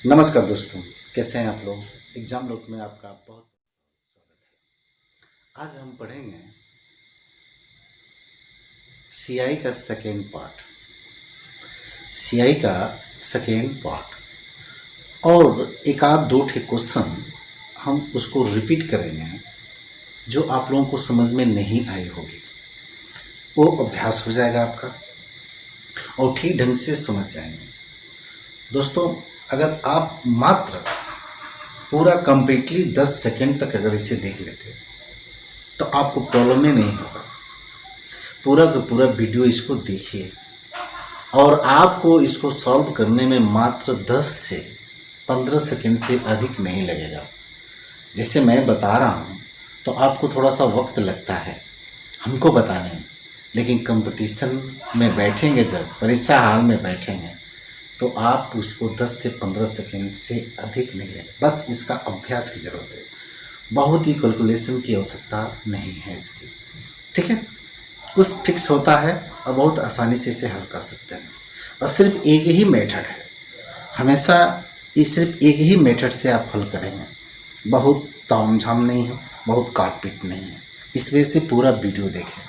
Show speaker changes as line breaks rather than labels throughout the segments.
नमस्कार दोस्तों, कैसे हैं आप लोग। एग्जाम नोट में आपका बहुत स्वागत है। आज हम पढ़ेंगे सीआई का सेकेंड पार्ट। सीआई का सेकेंड पार्ट और एक आध दो ठे क्वेश्चन हम उसको रिपीट करेंगे जो आप लोगों को समझ में नहीं आई होगी। वो अभ्यास हो जाएगा आपका और ठीक ढंग से समझ जाएंगे। दोस्तों, अगर आप मात्र पूरा कंप्लीटली 10 सेकंड तक अगर इसे देख लेते तो आपको प्रॉब्लम ही नहीं होगा। पूरा का पूरा वीडियो इसको देखिए और आपको इसको सॉल्व करने में मात्र 10 से 15 सेकंड से अधिक नहीं लगेगा। जिसे मैं बता रहा हूँ तो आपको थोड़ा सा वक्त लगता है हमको बताने में, लेकिन कंपटीशन में बैठेंगे, जब परीक्षा हाल में बैठेंगे तो आप उसको 10 से 15 सेकंड से अधिक नहीं लेंगे। बस इसका अभ्यास की ज़रूरत है, बहुत ही कैलकुलेशन की आवश्यकता नहीं है इसकी। ठीक है, कुछ फिक्स होता है और बहुत आसानी से इसे हल कर सकते हैं। और सिर्फ एक ही मेथड है, हमेशा ये सिर्फ एक ही मेथड से आप हल करेंगे। बहुत तामझाम नहीं है, बहुत काट पीट नहीं है। इस वजह से पूरा वीडियो देखें।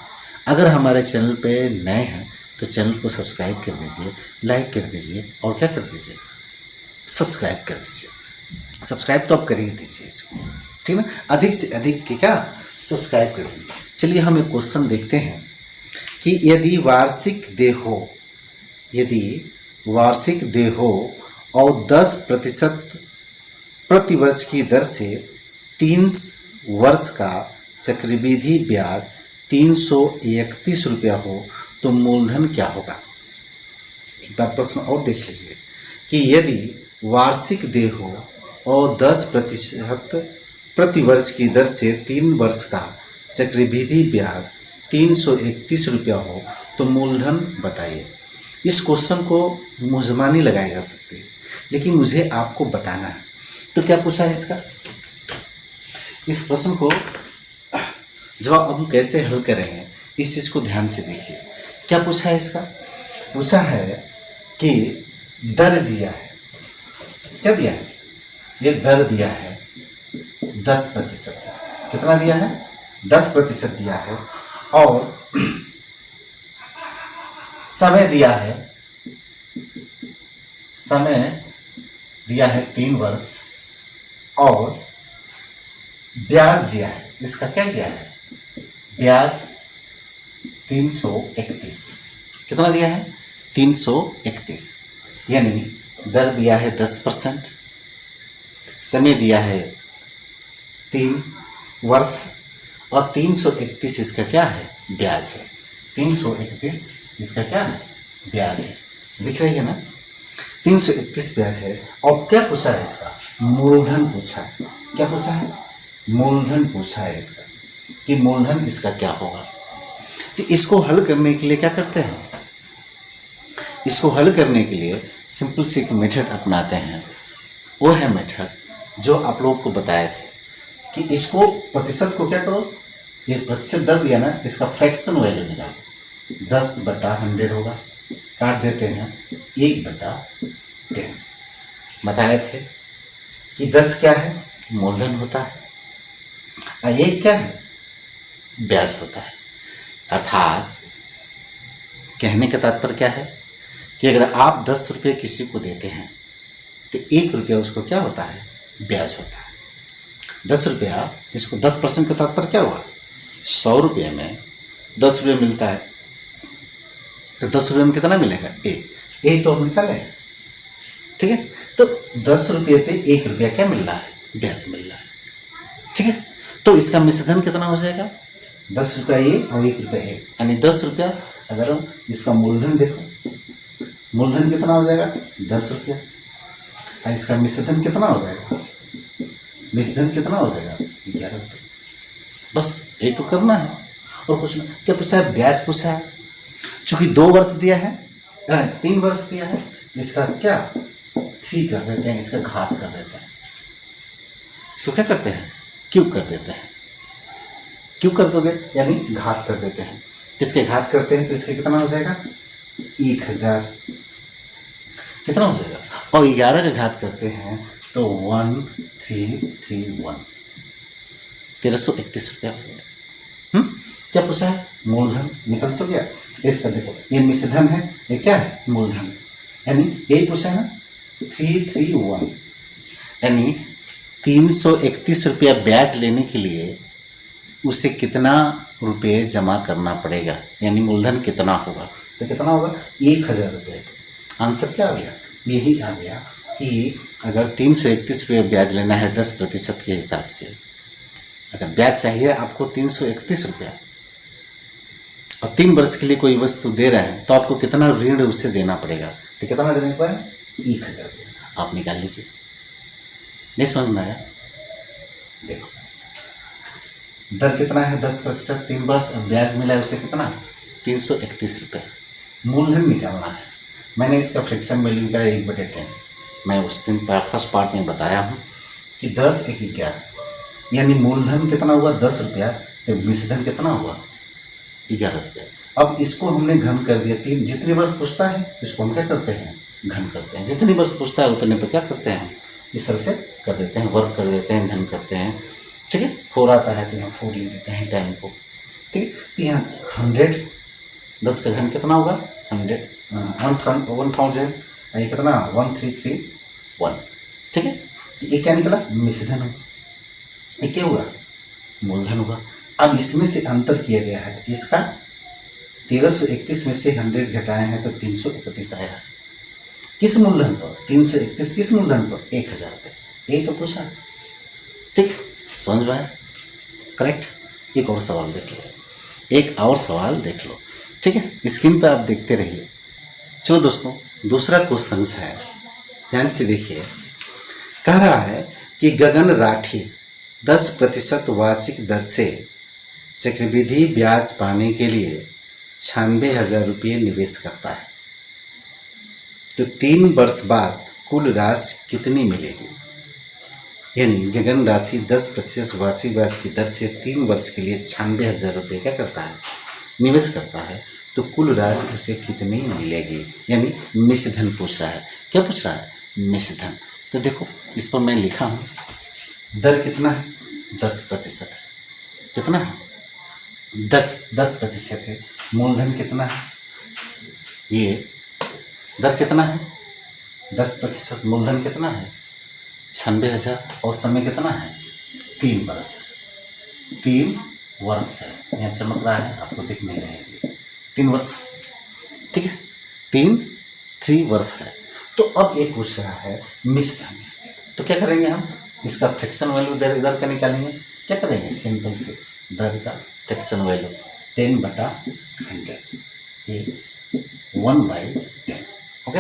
अगर हमारे चैनल पे नए हैं तो चैनल को सब्सक्राइब कर दीजिए, लाइक कर दीजिए और क्या कर दीजिए, सब्सक्राइब कर दीजिए। सब्सक्राइब तो आप कर ही दीजिए इसको, ठीक ना। अधिक से अधिक के क्या सब्सक्राइब कर दीजिए। चलिए हम एक क्वेश्चन देखते हैं कि यदि वार्षिक देय हो और 10% प्रतिवर्ष की दर से 3 वर्ष का चक्रवृद्धि ब्याज 331 रुपया हो तो मूलधन क्या होगा। एक बार प्रश्न और देख लीजिए कि यदि वार्षिक देय हो और 10% प्रतिवर्ष की दर से 3 वर्ष का चक्रवृद्धि ब्याज 331 रुपया हो तो मूलधन बताइए। इस क्वेश्चन को मुंहजबानी लगाई जा सकती है, लेकिन मुझे आपको बताना है। तो क्या पूछा है इसका, इस प्रश्न को जवाब हम कैसे हल करेंगे, इस चीज़ को ध्यान से देखिए। क्या पूछा है इसका, पूछा है कि दर दिया है, क्या दिया है, ये दर दिया है 10%। कितना दिया है, 10% दिया है और समय दिया है 3 वर्ष और ब्याज दिया है, इसका क्या दिया है, ब्याज 331। कितना दिया है, 331। यानी दर दिया है 10%, समय दिया है 3 वर्ष और 331 इसका क्या है, ब्याज है। 331 इसका क्या है, ब्याज है। दिख रही है ना, 331 ब्याज है। और क्या पूछा है इसका, मूलधन पूछा है। क्या पूछा है, मूलधन पूछा है इसका, कि मूलधन इसका क्या होगा। तो इसको हल करने के लिए क्या करते हैं, इसको हल करने के लिए सिंपल सी एक मेथड अपनाते हैं। वो है मेथड जो आप लोगों को बताए थे कि इसको प्रतिशत को क्या करो, ये प्रतिशत दर दिया ना, इसका फ्रैक्शन वैल्यू निकालो। 10/100 होगा, काट देते हैं 1/10। बताए थे कि 10 क्या है, मूलधन होता है और 1 क्या है, ब्याज होता है। अर्थात कहने का तात्पर्य क्या है कि अगर आप 10 रुपये किसी को देते हैं तो 1 रुपया उसको क्या होता है, ब्याज होता है। 10 रुपया, इसको 10% का तात्पर्य क्या हुआ, 100 रुपये में 10 रुपये मिलता है तो 10 रुपये में कितना मिलेगा, 1 तो हम निकाले। ठीक है, तो 10 रुपये पे 1 रुपया क्या मिल रहा है, ब्याज मिल रहा है। ठीक है, तो इसका मिश्रधन कितना हो जाएगा, 10 रुपया ये और 1 रुपया ये, यानी 10 रुपया। अगर हम इसका मूलधन देखो, मूलधन कितना हो जाएगा, 10 रुपया। और इसका मिश्रधन कितना हो जाएगा, मिश्रधन कितना हो जाएगा, 11 रुपये। बस एक तो करना है और कुछ नहीं। क्या पूछा है, ब्याज पूछा है। चूंकि 2 वर्ष दिया है, 3 वर्ष दिया है, इसका क्या 3 कर देते हैं, इसका घात कर देते हैं। इसको क्या करते हैं, क्यूब कर देते हैं। क्यूब कर दोगे यानी घात कर देते हैं। इसके घात करते हैं तो इसके कितना हो जाएगा, 1000। कितना हो जाएगा। और 11 का घात करते हैं तो 1331, 1331 रुपया हो गया। क्या पूछा है? मूलधन निकल तो गया। इसका देखो ये मिश्रधन है, ये क्या है? मूलधन, यानी यही पूछा है ना 331, यानी 331 रुपया ब्याज लेने के लिए उसे कितना रुपये जमा करना पड़ेगा, यानी मूलधन कितना होगा? तो कितना होगा? 1000 रुपये। आंसर क्या आ गया? यही आ गया कि अगर 331 रुपये ब्याज लेना है 10% के हिसाब से, अगर ब्याज चाहिए आपको 331 रुपया और 3 वर्ष के लिए कोई वस्तु दे रहे हैं तो आपको कितना ऋण उससे देना पड़ेगा? तो कितना देना पड़ेगा? 1000 रुपया। आप निकाल लीजिए। नहीं समझ में आया? देखो दर कितना है? 10%, 3 वर्ष, और ब्याज मिला है उसे कितना? 331 रुपये। मूलधन निकालना है। मैंने इसका फ्रिक्शन वैल्यू निकाला 1/10। मैं उस दिन फर्स्ट पार्ट में बताया हूँ कि 10 × 11, यानी मूलधन कितना हुआ? 10 रुपया, तो मिश्रधन कितना हुआ? 11 रुपया। अब इसको हमने घन कर दिया। 3 जितने वर्ष पूछता है इसको हम क्या करते हैं? घन करते हैं। जितने वर्ष पूछता है उतने पर क्या करते हैं? इस तरह से कर देते हैं, वर्क कर देते हैं, घन करते हैं। ठीक है, 4 आता है तो यहाँ 4 लिख देते हैं टाइम को। ठीक है, तो यहाँ 100, 10 का घन कितना होगा? 100, 1000, ये कितना? 1331। ठीक है, तो ये क्या निकला? मिश्रधन हो। ये क्या हुआ? मूलधन होगा। अब इसमें से अंतर किया गया है, इसका 1331 में से 100 घटाए हैं तो 331 आया। किस मूलधन पर? 331 किस मूलधन पर? 1000 रुपये। यही तो पूछा। ठीक है, समझ में आया? करेक्ट। एक और सवाल देख लो, एक और सवाल देख लो। ठीक है, स्क्रीन पर आप देखते रहिए। चलो दोस्तों, दूसरा क्वेश्चन है, ध्यान से देखिए। कह रहा है कि गगन राठी 10% वार्षिक दर से चक्रवृद्धि ब्याज पाने के लिए 96,000 रुपये निवेश करता है, तो 3 वर्ष बाद कुल राशि कितनी मिलेगी? यानी गगन राशि 10% वार्षिक ब्याज की दर से 3 वर्ष के लिए 96,000 रुपये क्या करता है? निवेश करता है, तो कुल राशि उसे कितनी मिलेगी? यानी मिश्रधन पूछ रहा है। क्या पूछ रहा है? मिश्रधन। तो देखो इस पर मैं लिखा हूँ, दर कितना है? 10% है। कितना है? 10% है। मूलधन कितना है? ये दर कितना है? 10%। मूलधन कितना है? 96,000। और समय कितना है? 3 वर्ष। 3 वर्ष है, यहाँ चमक रहा है, आपको दिख नहीं रहेगी। 3 वर्ष। ठीक है, 3 वर्ष है। तो अब ये पूछ रहा है मिश्रधन, तो क्या करेंगे हम? इसका फ्रैक्शन वैल्यू दर का निकालेंगे। क्या करेंगे? सिंपल से दर का फ्रैक्शन वैल्यू 10/100, ये 1/10। ओके,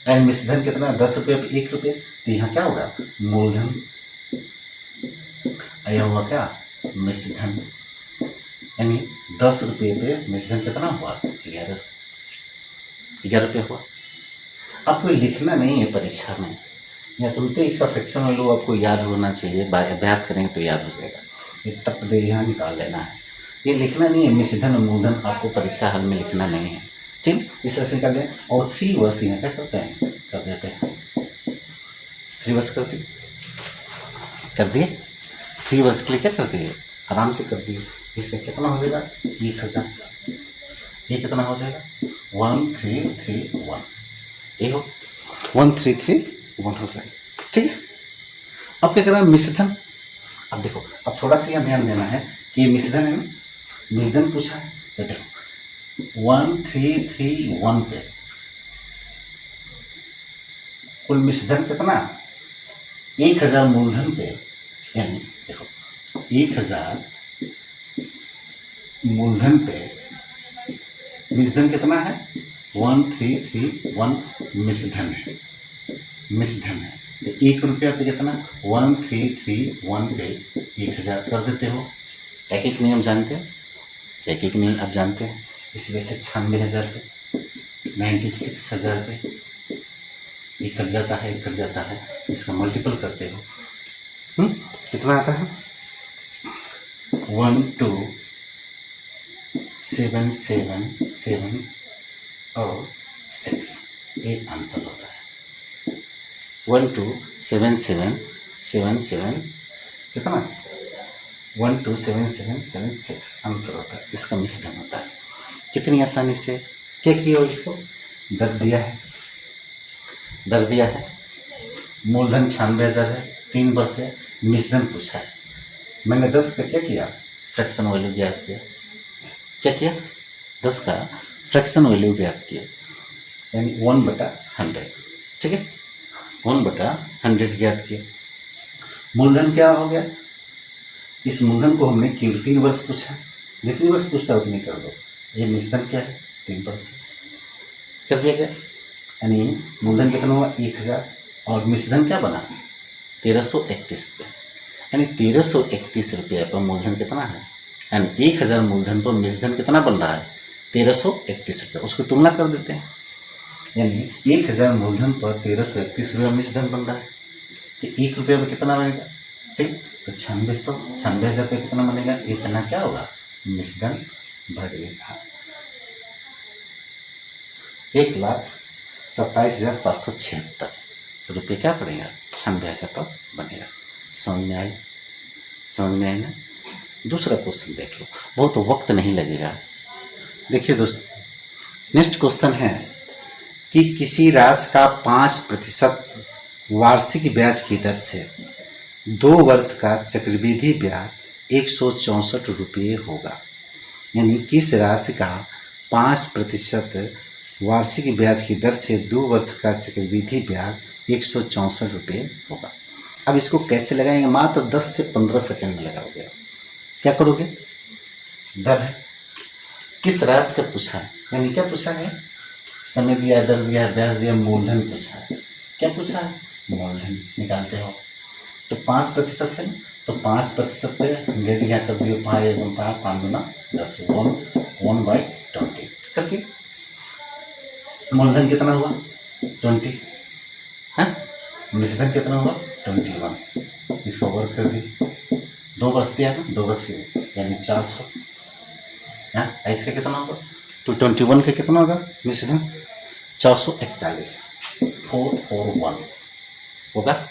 एंड मिश्रधन कितना? 10 रुपये पे 1 रुपये, तो यहाँ क्या होगा? मूलधन। यह हुआ क्या? मिश्रधन। यानी 10 रुपये पे मिश्रधन कितना हुआ? 11 रुपये हुआ। आपको लिखना नहीं है परीक्षा में, या तुमसे इसका फ्रैक्शन वैल्यू आपको याद होना चाहिए, अभ्यास करेंगे तो याद हो जाएगा। ये टप दे यहाँ निकाल लेना है, ये लिखना नहीं है। मिश्रधन और मूलधन आपको परीक्षा हल में लिखना नहीं है। ठीक, इस तरह से निकाल दें। और 3 वर्ष यहाँ क्या करते हैं? कर देते हैं। 3 वर्ष कर दिए। 3 वर्ष के लिए क्या कर दिए? आराम से कर दिए। इसका कितना हो जाएगा? 1000। ये कितना हो जाएगा? 1331। ये हो 1331 हो जाएगा। ठीक है, अब क्या करना है? मिश्रधन। अब देखो, अब थोड़ा सा यहाँ ध्यान देना है कि ये मिश्रधन है ना, मिश्रधन पूछा है। तो देखो 1331 पे कुल मिश्रधन कितना? 1000 मूलधन पे, यानी देखो 1000 मूलधन पे मिश्रधन कितना है? 1331 मिश्रधन है। तो 1 रुपया पे कितना? 1331 पे 1000 कर देते हो। एक एक नियम जानते हो? एक एक नियम आप जानते हैं। इस वजह से 96,000 पे, 96,000 पे ये कट जाता है, इसका मल्टीपल करते हो। कितना आता है? 12777 और 6, ये आंसर होता है। 127777 कितना 127776 आंसर होता है, इसका मिश्रण होता है। कितनी आसानी से क्या किया हो इसको, दर दिया है, मूलधन 96,000 है, 3 वर्ष है, मिश्रण पूछा है। मैंने 10 का क्या किया, फ्रैक्शन वैल्यू ज्ञात किया। क्या किया, 10 का फ्रैक्शन वैल्यू ज्ञात किया, यानी 1/100। ठीक है, 1/100 ज्ञात किया। मूलधन क्या हो गया, इस मूलधन को हमने केवल 3 वर्ष पूछा, जितनी वर्ष पूछता है उतनी कर दो। ये मिश्रण क्या है, 3 वर्ष कर दिया गया, यानी मूलधन कितना हुआ 1000 और मिश्रण क्या बना 1331 रुपये, यानी 1331 रुपये पर मूलधन कितना है, यानी 1000 मूलधन पर मिश्रण कितना बन रहा है 1331 रुपये। उसको तुलना कर देते हैं, यानी 1000 मूलधन पर 1331 रुपये मिश्रण बन रहा है, तो 1 रुपये में कितना बनेगा। ठीक, तो 96,000 रुपये कितना बनेगा, इतना क्या होगा मिश्रण बढ़ेगा। 1,27,776 रुपये क्या पड़ेगा, 96,000 पर बनेगा। समझ में आई ना। दूसरा क्वेश्चन देख लो, बहुत वक्त नहीं लगेगा। देखिए दोस्तों, नेक्स्ट क्वेश्चन है कि किसी राशि का 5% वार्षिक ब्याज की दर से 2 वर्ष का चक्रवृद्धि ब्याज 164 रुपये होगा। यानी किस राशि का 5% वार्षिक ब्याज की दर से 2 वर्ष का चक्रवृद्धि ब्याज 164 रुपये होगा। अब इसको कैसे लगाएंगे, मात्र 10 से 15 सेकेंड में लगाओगे। क्या करोगे, दर है, किस राशि का पूछा है, यानी क्या पूछा है, समय दिया, दर दिया, ब्याज दिया, मूलधन पूछा है। क्या पूछा है, मूलधन निकालते हो। तो 5% है, तो 5% पे 100 यहाँ कर दियो, 5 दूना 10, 1/20 करके मूलधन कितना हुआ 20 है, मिश्रण कितना हुआ 21। इसको वर्क कर दी, 2 वर्ष दिया ना, 2 वर्ष के यानी 400 है। इसका कितना होगा, तो 21 का कितना होगा मिश्रण 441 441 होगा।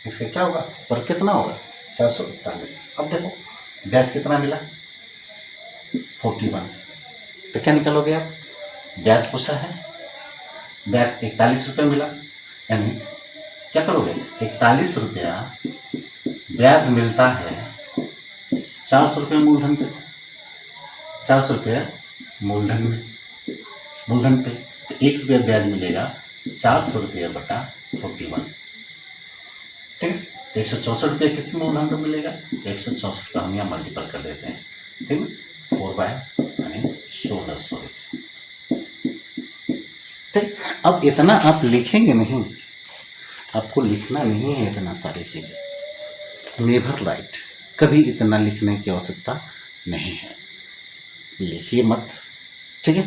इसका क्या होगा, वर्क कितना होगा 441। अब देखो ब्याज कितना मिला 41, तो क्या निकालोगे आप, ब्याज पूछा है, ब्याज 41 रुपये मिला, यानी क्या करोगे 41 रुपया ब्याज मिलता है 400 रुपये मूलधन पे, 400 रुपये मूलधन पे, तो 1 रुपया ब्याज मिलेगा 400 रुपये बटा 41। ठीक, 164 रुपये किस मूलधन पे मिलेगा, 164 का हम यहाँ मल्टीपल कर देते हैं। ठीक, 4/1600। ठीक, अब इतना आप लिखेंगे नहीं, आपको लिखना नहीं है इतना सारी चीज़ें, नेवर राइट, कभी इतना लिखने की आवश्यकता नहीं है, लिखिए मत। ठीक है,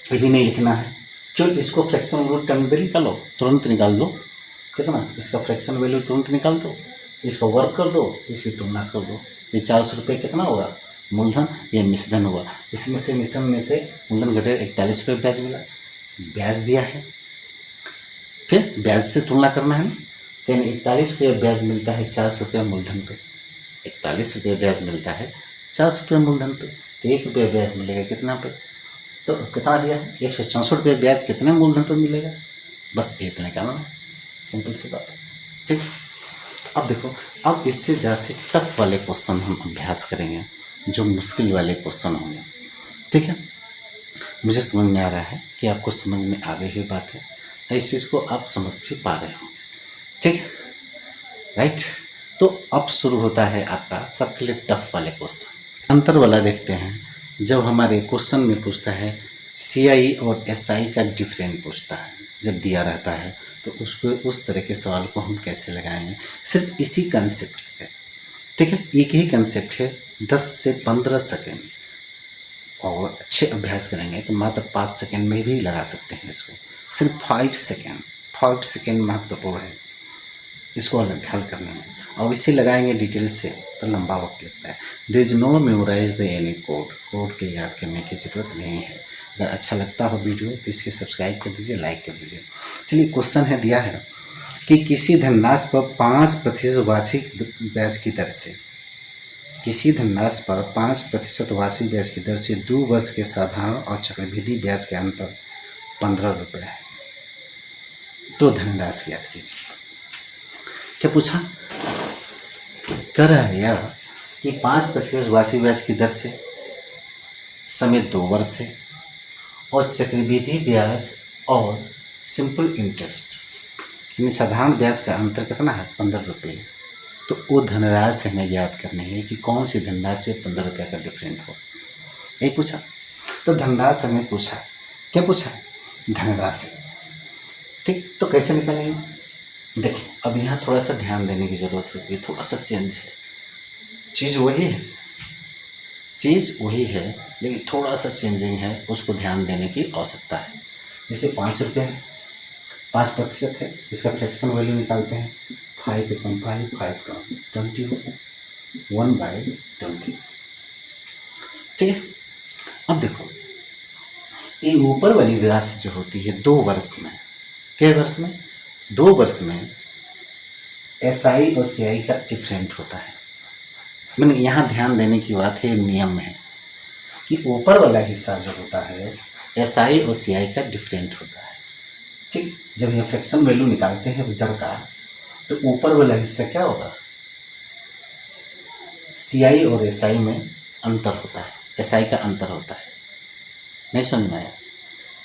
ये भी नहीं लिखना है, क्यों, इसको फ्रैक्शन वैल्यू टर्म दे निकालो, तुरंत निकाल दो, कितना इसका फ्रैक्शन वैल्यू तुरंत निकाल दो, इसको वर्क कर दो, इसकी तुलना कर दो। ये 400 रुपये कितना होगा मूलधन, ये मिश्रण हुआ, इसमें से मिश्रण में से मूलधन घटे 41 रुपये ब्याज मिला, ब्याज दिया है, फिर ब्याज से तुलना करना है, तो 41 रुपये ब्याज मिलता है 400 रुपये मूलधन पे, 41 रुपये ब्याज मिलता है 400 रुपये मूलधन पे, तो 1 रुपये ब्याज मिलेगा कितना पे, तो कितना दिया है 164 रुपये ब्याज कितने मूलधन पर मिलेगा, बस इतने का ना, सिंपल सी बात है। ठीक, अब देखो, अब इससे जैसे टफ वाले क्वेश्चन हम अभ्यास करेंगे, जो मुश्किल वाले क्वेश्चन होंगे। ठीक है, मुझे समझ में आ रहा है कि आपको समझ में आ गई है बात है, इस चीज़ को आप समझ भी पा रहे हो। ठीक, राइट, तो अब शुरू होता है आपका सबके लिए टफ वाले क्वेश्चन। अंतर वाला देखते हैं, जब हमारे क्वेश्चन में पूछता है CI और SI का डिफरेंट पूछता है, जब दिया रहता है तो उसको उस तरह के सवाल को हम कैसे लगाएंगे, सिर्फ इसी कंसेप्ट है। ठीक है, एक ही कंसेप्ट है, 10 से 15 सेकेंड और अच्छे अभ्यास करेंगे तो मात्र 5 सेकेंड में भी लगा सकते हैं इसको, सिर्फ 5 सेकेंड महत्वपूर्ण है इसको अलग हल करने में, और इसे लगाएंगे डिटेल से तो लंबा वक्त लगता है। There is no memorize the any code के याद करने की ज़रूरत नहीं है। अगर अच्छा लगता हो वीडियो तो इसके सब्सक्राइब कर दीजिए, लाइक कर दीजिए। चलिए क्वेश्चन है दिया है कि किसी धनराशि पर 5% वार्षिक ब्याज की दर से, किसी धनराशि पर 5% वार्षिक ब्याज की दर से 2 वर्ष के साधारण और चक्रवृद्धि ब्याज के अंतर 15 रुपये है। तो धनराशि याद कीजिए। क्या पूछा? कह रहा है यार कि 5% वार्षिक ब्याज की दर से, समय 2 वर्ष है, और चक्रवृद्धि ब्याज और सिंपल इंटरेस्ट यानी साधारण ब्याज का अंतर कितना है? 15 रुपये। तो वो धनराशि हमें याद करनी है कि कौन सी धनराशि में 15 रुपये का डिफरेंट हो। यही पूछा। तो धनराशि हमें पूछा, क्या पूछा? धनराशि। ठीक, तो कैसे निकालेंगे? देखो अब यहाँ थोड़ा सा ध्यान देने की ज़रूरत होती है, थोड़ा सा चेंज है। चीज़ वही है, चीज़ वही है, लेकिन थोड़ा सा चेंजिंग है, उसको ध्यान देने की आवश्यकता है। जैसे 5 रुपये है, 5% है, इसका फ्रैक्शन वैल्यू निकालते हैं। 5 एकम 5, 5 का 20 हो, 1/20। ठीक है। अब देखो ये ऊपर वाली राशि जो होती है 2 वर्ष में, क्या वर्ष में? 2 वर्ष में SI और CI का डिफरेंट होता है। मैंने यहाँ ध्यान देने की बात है, नियम है कि ऊपर वाला हिस्सा जो होता है SI और CI का डिफरेंट होता है। ठीक, जब ये फ्रैक्शन वैल्यू निकालते हैं दर का, तो ऊपर वाला हिस्सा क्या होगा? CI और SI में अंतर होता है, SI का अंतर होता है। नहीं समझ में आया?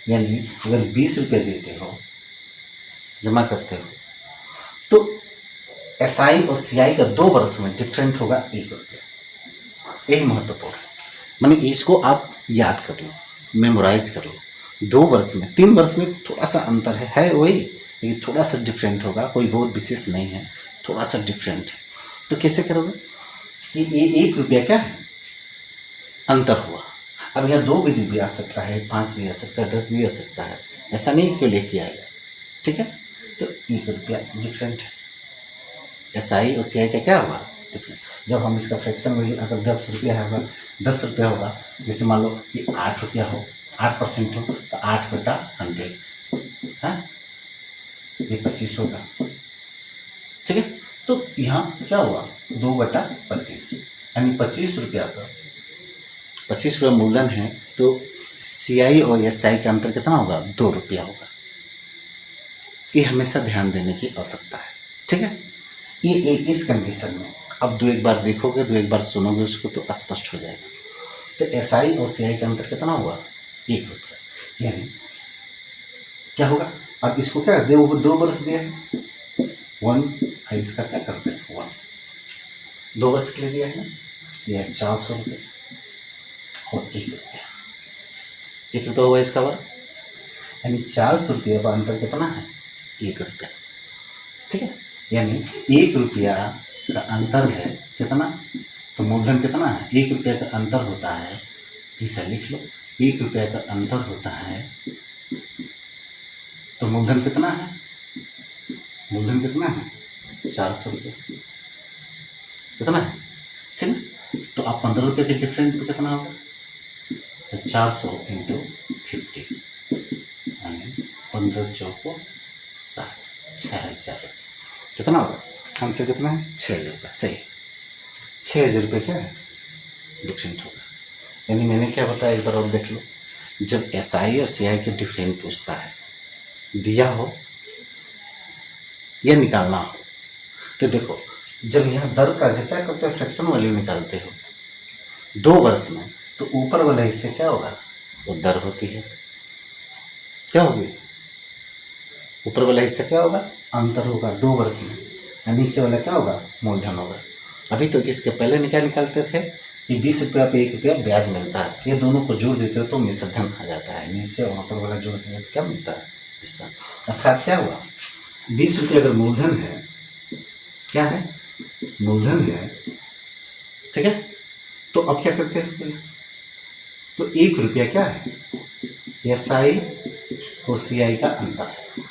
यानी अगर 20 रुपये देते हो, जमा करते हो, तो SI और CI का 2 वर्ष में डिफरेंट होगा 1 रुपया। यही महत्वपूर्ण है। माने इसको आप याद कर लो, मेमोराइज कर लो। 2 वर्ष में, 3 वर्ष में थोड़ा सा अंतर है वही, लेकिन थोड़ा सा डिफरेंट होगा, कोई बहुत विशेष नहीं है, थोड़ा सा डिफरेंट है। तो कैसे करोगे कि ये 1 रुपया क्या है? अंतर हुआ। अब यहाँ 2 भी आ सकता है, 5 भी आ सकता है, 10 भी आ सकता है, ऐसा नहीं क्यों लेके आएगा। ठीक है, तो 1 रुपया डिफरेंट है। SI और CI का क्या होगा? डिफरेंट। जब हम इसका फ्रैक्शन वैल्यू अगर 10 रुपया है, अगर 10 रुपया होगा, जैसे मान लो कि 8 रुपया हो, 8% हो, तो 8/100 है, ये 25 होगा। ठीक है, तो यहाँ क्या हुआ? 2/25 यानी 25 रुपया का 25 रुपया मूलधन है, तो CI और SI का अंतर कितना होगा? 2 रुपया होगा। ये हमेशा ध्यान देने की आवश्यकता है। ठीक है, ये इस कंडीशन में अब 2 एक बार देखोगे, 2 एक बार सुनोगे उसको, तो स्पष्ट हो जाएगा। तो SI और CI का अंतर कितना हुआ? 1 रुपया। यानी क्या होगा? अब इसको क्या करते हैं? वो 2 वर्ष दिया है, 1 इसका क्या करते हैं? 1 2 वर्ष के लिए दिया है ना, यह 400 रुपये और 1 रुपया। 1 रुपया हुआ इसका वर्ग, यानी 400 रुपये का अंतर कितना है? 1 रुपया। ठीक है, यानी 1 रुपया का अंतर है कितना? तो मूलधन कितना है? 1 रुपये का अंतर होता है, ऐसा लिख लो, 1 रुपये का अंतर होता है, तो मूलधन कितना है? मूलधन कितना है? 400 रुपये। कितना है? ठीक है, तो आप 15 रुपये के डिफरेंट पे कितना होगा? तो 400 × 50 यानी 15 चौको 60, 6000। कितना होगा? आंसर कितना है? 6000 रुपये। सही, 6000 रुपये क्या है? डिफरेंट होगा। यानी मैंने क्या बताया, एक बार और देख लो। जब SI और CI के डिफरेंट पूछता है, दिया हो या निकालना हो, तो देखो जब यहाँ दर का जो क्या करते हो, फ्रैक्शन वैल्यू निकालते हो 2 वर्ष में, तो ऊपर वाला हिस्से क्या होगा? वो दर होती है। क्या होगी? ऊपर वाला हिस्सा क्या होगा? अंतर होगा 2 वर्ष में, और नीचे वाला क्या होगा? मूलधन होगा। अभी तो इसके पहले निकालते थे कि 20 रुपया पे 1 रुपया ब्याज मिलता है, ये दोनों को जोड़ देते हो तो मिश्रधन आ जाता है, नीचे और ऊपर वाला जोड़ देते तो क्या मिलता है? इसका अर्थात क्या हुआ? 20 रुपया अगर मूलधन है, क्या है? मूलधन है। ठीक है, तो अब क्या करते हैं? तो 1 रुपया क्या है? SI और CI का अंतर है,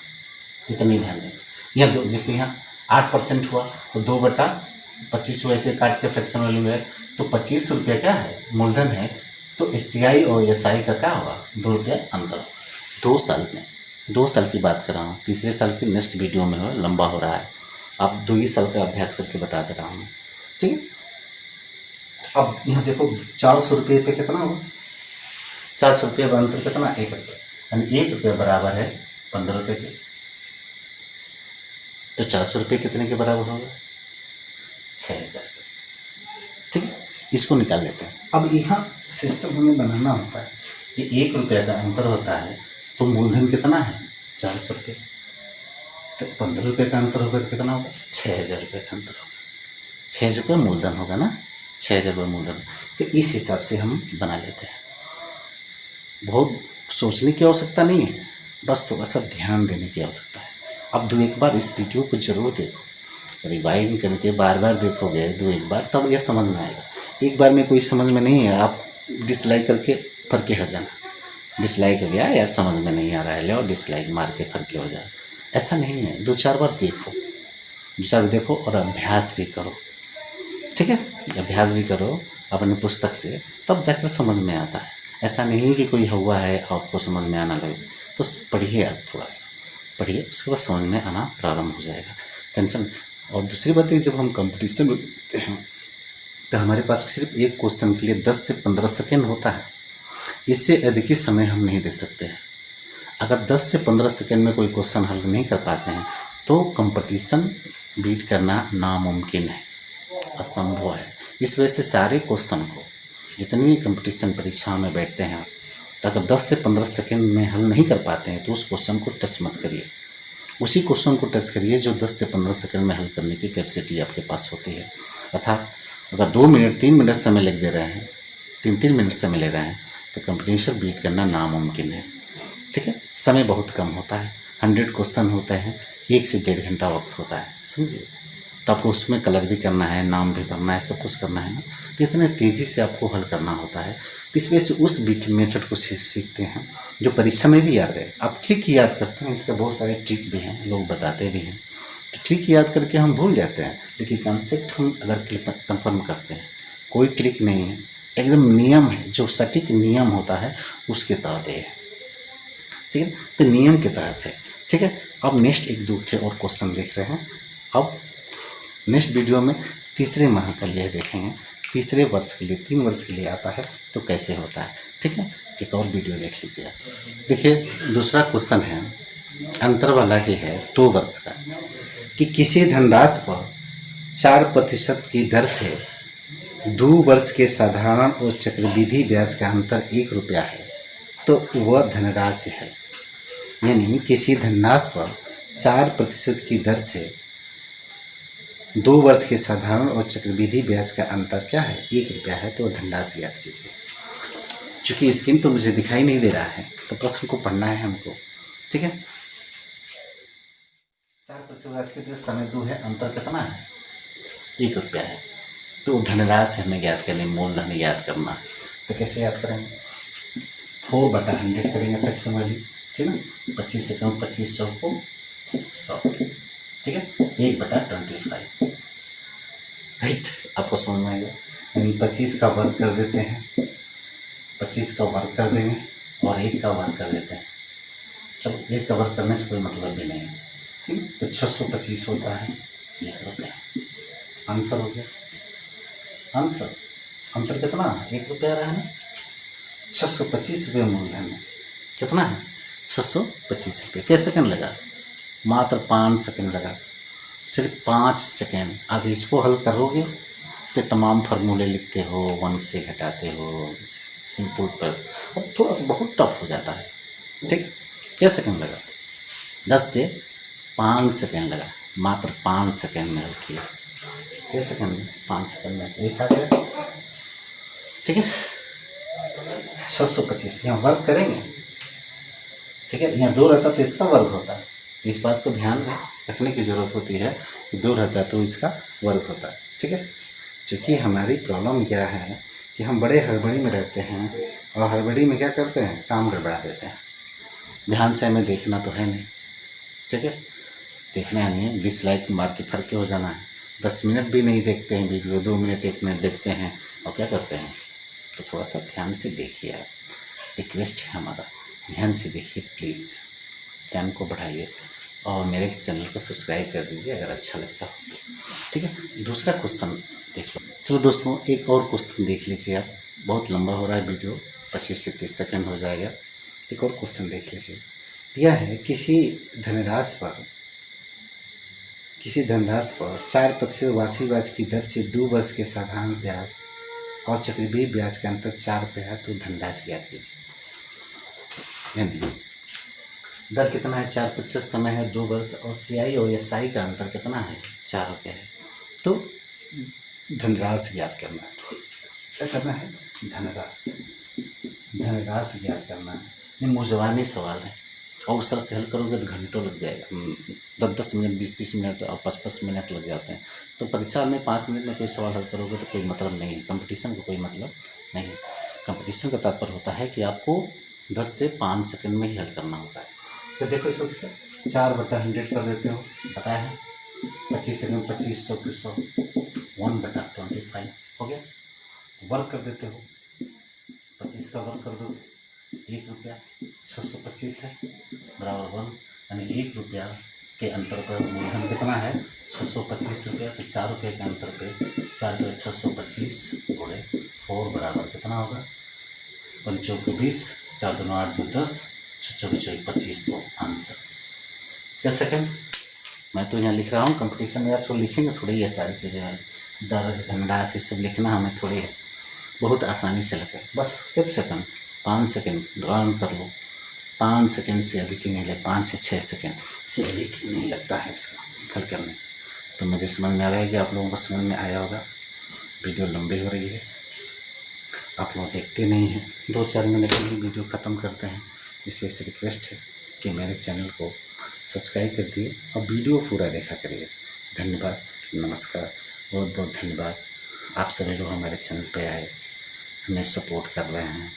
इतनी ध्यान दें। यहाँ जैसे यहाँ 8% हुआ, तो 2/25 वैसे काट के फ्रैक्शन वैल्यू है, तो 25 रुपया क्या है? मूलधन है। तो CI और SI का क्या होगा? 2 रुपया अंतर, 2 साल में। 2 साल की बात कर रहा हूँ, तीसरे साल की नेक्स्ट वीडियो में हो, लंबा हो रहा है। अब 2 ही साल का अभ्यास करके बता दे रहा हूँ, ठीक है। अब यहाँ देखो 400 रुपये पे कितना होगा, 400 रुपये का अंतर कितना, 1 रुपये, यानी 1 रुपये बराबर है 15 रुपये के। तो 400 रुपये कितने के बराबर होगा, 6000 के, ठीक है। इसको निकाल लेते हैं। अब यहाँ सिस्टम हमें बनाना होता है, ये 1 रुपये का अंतर होता है, तो मूलधन कितना है, 400 रुपये। तो 15 रुपये का अंतर होगा तो कितना होगा, 6000 रुपये का अंतर होगा। 6 रुपये मूलधन होगा ना, 6000 रुपये मूलधन। तो इस हिसाब से हम बना लेते हैं। बहुत सोचने की आवश्यकता नहीं है, बस थोड़ा सा ध्यान देने की आवश्यकता है। अब 2-1 बार इस वीडियो को जरूर देखो, रिवाइंड करके बार बार देखोगे 2-1 बार, तब यह समझ में आएगा। एक बार में कोई समझ में नहीं है, आप डिसलाइक करके फर के हट जाना। डिसलाइक हो गया यार, समझ में नहीं आ रहा है, ले और डिसलाइक मार के फर के हो जाए, ऐसा नहीं है। 2-4 बार देखो, 2-4 बार देखो और अभ्यास भी करो, ठीक है। अभ्यास भी करो अपने पुस्तक से, तब जाकर समझ में आता है। ऐसा नहीं कि कोई हुआ है आपको समझ में आना लगे, तो पढ़िए, आप थोड़ा सा पढ़िए, उसके बाद समझ में आना प्रारंभ हो जाएगा, टेंशन। और दूसरी बात है, जब हम कंपटीशन में होते हैं तो हमारे पास सिर्फ एक क्वेश्चन के लिए 10 से 15 सेकेंड होता है, इससे अधिक ही समय हम नहीं दे सकते हैं। अगर 10 से 15 सेकेंड में कोई क्वेश्चन हल नहीं कर पाते हैं तो कंपटीशन बीट करना नामुमकिन है, असंभव है। इस वजह से सारे क्वेश्चन को, जितनी भी कंपटीशन परीक्षाओं में बैठते हैं, तो अगर 10 से 15 सेकेंड में हल नहीं कर पाते हैं तो उस क्वेश्चन को टच मत करिए। उसी क्वेश्चन को टच करिए जो 10 से 15 सेकेंड में हल करने की कैपेसिटी आपके पास होती है। अर्थात अगर 2 मिनट 3 मिनट समय लग दे रहे हैं, 3-3 मिनट समय ले रहे हैं, तो कंपटीशन बीट करना नामुमकिन है, ठीक है। समय बहुत कम होता है, 100 क्वेश्चन होते हैं, 1 से 1.5 घंटा वक्त होता है, समझिए। तो आपको उसमें कलर भी करना है, नाम भी भरना है, सब कुछ करना है ना, तो इतने तेज़ी से आपको हल करना होता है। इस वजह से उस मेथड को सीखते हैं जो परीक्षा में भी याद रहे। आप ट्रिक याद करते हैं, इसके बहुत सारे ट्रिक भी हैं, लोग बताते भी हैं। तो ट्रिक याद करके हम भूल जाते हैं, लेकिन कॉन्सेप्ट हम अगर कंफर्म करते हैं, कोई ट्रिक नहीं है, एकदम नियम है, जो सटीक नियम होता है उसके तहत है, ठीक है। तो नियम के तहत है, ठीक है। अब नेक्स्ट 1-2 और क्वेश्चन देख रहे हैं। अब नेक्स्ट वीडियो में तीसरे माह का लिए देखेंगे, तीसरे वर्ष के लिए, 3 वर्ष के लिए आता है तो कैसे होता है, ठीक है। एक और वीडियो देख लीजिए। देखिए दूसरा क्वेश्चन है, अंतर वाला ही है, 2 वर्ष का, कि किसी धनराशि पर 4% की दर से 2 वर्ष के साधारण और चक्रवृद्धि ब्याज का अंतर 1 रुपया है, तो वह धनराशि है। यानी किसी धनराशि पर 4% की दर से 2 वर्ष के साधारण और चक्रवृद्धि ब्याज का अंतर क्या है, 1 रुपया है, तो धनराशि याद कीजिए। चूँकि स्क्रीन पर मुझे दिखाई नहीं दे रहा है तो प्रश्न को पढ़ना है हमको, ठीक है। 4% राशि के समय 2 है, अंतर कितना है, 1 रुपया है, तो धनराशि हमें ज्ञात करनी, मूलधन याद करना है। तो कैसे याद करेंगे, 4/100 करेंगे फ्रैक्शन वाली, ठीक है। 25 से कम 2500 को 100, ठीक है, 1/25, राइट। आपको समझ में आएगा। यानी 25 का वर्ग कर देते हैं, 25 का वर्ग कर देंगे और 1 का वर्ग कर देते हैं। चलो 1 का वर्ग करने से कोई मतलब भी नहीं है, ठीक है। तो 625 होता है, 1 रुपया, आंसर हो गया। आंसर अंतर कितना है, 1 रुपया रहा है, 625 रुपये मूलधन है, कितना है, 625 रुपये। कैसे सेकंड लगा, मात्र 5 सेकंड लगा, सिर्फ 5 सेकंड। अब इसको हल करोगे तो तमाम फार्मूले लिखते हो, 1 से घटाते हो, सिंपल पर अब थोड़ा सा बहुत टफ हो जाता है, ठीक। क्या सेकंड लगा, 10 से 5 सेकंड लगा, मात्र 5 सेकंड में हल किया। क्या सेकंड में, 5 सेकंड में 1 आ गया, ठीक है। 625 यहाँ वर्ग करेंगे, ठीक है। यहाँ 2 रहता तो इसका वर्ग होता, इस बात को ध्यान रखने की ज़रूरत होती है कि 2 रहता तो इसका वर्ग होता, ठीक है। क्योंकि हमारी प्रॉब्लम क्या है कि हम बड़े हड़बड़ी में रहते हैं और हड़बड़ी में क्या करते हैं, काम गड़बड़ा देते हैं। ध्यान से हमें देखना तो है नहीं, ठीक है, देखना नहीं है, डिसलाइक मार के फर के हो जाना है। 10 मिनट भी नहीं देखते हैं वीडियो, 2 मिनट 1 मिनट देखते हैं और क्या करते हैं। तो थोड़ा सा ध्यान से देखिए, आप, रिक्वेस्ट है हमारा, ध्यान से देखिए प्लीज़, ज्ञान को बढ़ाइए और मेरे चैनल को सब्सक्राइब कर दीजिए अगर अच्छा लगता हो। ठीक है, दूसरा क्वेश्चन देख लो। चलो दोस्तों, एक और क्वेश्चन देख लीजिए आप। बहुत लंबा हो रहा है वीडियो, 25 से 30 सेकंड हो जाएगा। एक और क्वेश्चन देख लीजिए। दिया है किसी धनराशि पर 4% वार्षिक ब्याज की दर से 2 वर्ष के साधारण ब्याज और चक्रवृद्धि ब्याज का अंतर 4 रुपये है, तो धनराशि ज्ञात कीजिए। यानी दर कितना है? 4% समय है 2 वर्ष, और CI और SI का अंतर कितना है? 4 रुपये है। तो धनराशि ज्ञात करना है। क्या करना है? धनराशि ज्ञात करना है। ये मुझवानी सवाल है और उस तरह से हल करोगे तो घंटों लग जाएगा। 10-10 मिनट, 20-20 मिनट और 5-5 मिनट लग जाते हैं। तो परीक्षा में 5 मिनट में कोई सवाल हल करोगे तो कोई मतलब नहीं है। कंपटीशन का कोई मतलब नहीं है। कंपटीशन का तात्पर्य होता है कि आपको 10 से 5 सेकंड में ही हल करना होता है। तो देखो इसको किसे 4/100 कर देते हो, पता है 25 सेकंड 25, 100 की 100, 1/25 हो गया। वर्क कर देते हो, 25 का वर्क कर दो, 1 रुपया, 625 है बराबर 1, यानी 1 रुपया के अंतर पर मूलधन कितना है? 625 रुपया। तो 4 रुपये के अंतर पे 4 रुपये 625 गुणे 4 बराबर कितना होगा? 5 20, 4 2 8 2 10, 6 24 2500 आंसर। क्या सेकंड? मैं तो यहाँ लिख रहा हूँ, कंपटीशन में आप तो लिखेंगे थोड़ी ये सारी चीज़ें, दर धनराशि सब लिखना हमें थोड़ी है, बहुत आसानी से लगे। बस कितने सेकंड? 5 सेकंड ड्रॉन कर लो। 5 सेकंड से अधिक ही नहीं लगे, 5 से 6 सेकंड से अधिक ही नहीं लगता है इसका हल करने। तो मुझे समझ में आ रहा है कि आप लोगों को समझ में आया होगा। वीडियो लंबी हो रही है, आप लोग देखते नहीं हैं, 2-4 मिनट में ही वीडियो ख़त्म करते हैं। इस वजह से रिक्वेस्ट है कि मेरे चैनल को सब्सक्राइब कर दिए और वीडियो पूरा देखा करिए। धन्यवाद, नमस्कार, बहुत बहुत धन्यवाद। आप सभी लोग हमारे चैनल पे आए, हमें सपोर्ट कर रहे हैं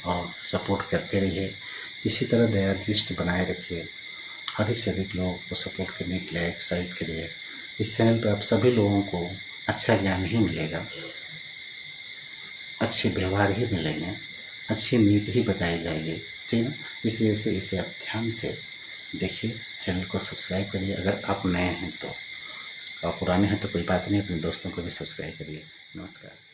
और सपोर्ट करते रहिए। इसी तरह दया दृष्टि बनाए रखिए। अधिक से अधिक लोगों को सपोर्ट करने के लिए एक्साइट करिए। इस चैनल पर आप सभी लोगों को अच्छा ज्ञान ही मिलेगा, अच्छे व्यवहार ही मिलेंगे, अच्छी नीति ही बताई जाएगी। ठीक है, इस वजह से इसे आप ध्यान से देखिए। चैनल को सब्सक्राइब करिए अगर आप नए हैं तो, और पुराने हैं तो कोई बात नहीं, अपने दोस्तों को भी सब्सक्राइब करिए। नमस्कार।